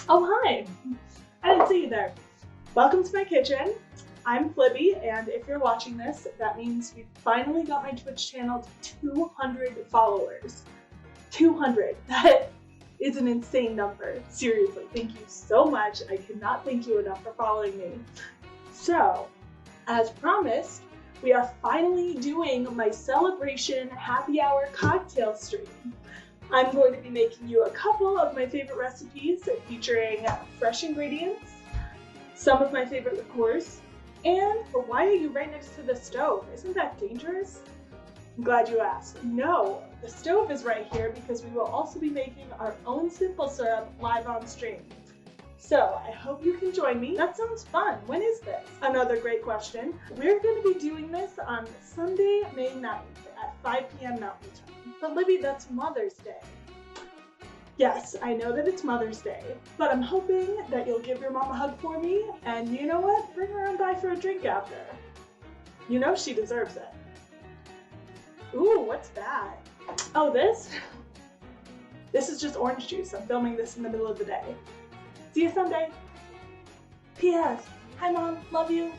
Oh, hi. I didn't see you there. Welcome to my kitchen. I'm Flibby, and if you're watching this, that means we finally got my Twitch channel to 200 followers. 200. That is an insane number. Seriously, thank you so much. I cannot thank you enough for following me. So, as promised, we are finally doing my celebration happy hour cocktail stream. I'm going to be making you a couple of my favorite recipes featuring fresh ingredients, some of my favorite liqueurs, and why are you right next to the stove? Isn't that dangerous? I'm glad you asked. No, the stove is right here because we will also be making our own simple syrup live on stream. So I hope you can join me. That sounds fun. When is this? Another great question. We're going to be doing this on Sunday, May 9th at 5 p.m. Mountain Time. But Libby, that's Mother's Day. Yes, I know that it's Mother's Day, but I'm hoping that you'll give your mom a hug for me, and you know what? Bring her on by for a drink after. You know she deserves it. Ooh, what's that? Oh, this? This is just orange juice. I'm filming this in the middle of the day. See you Sunday. P.S. Hi, Mom. Love you.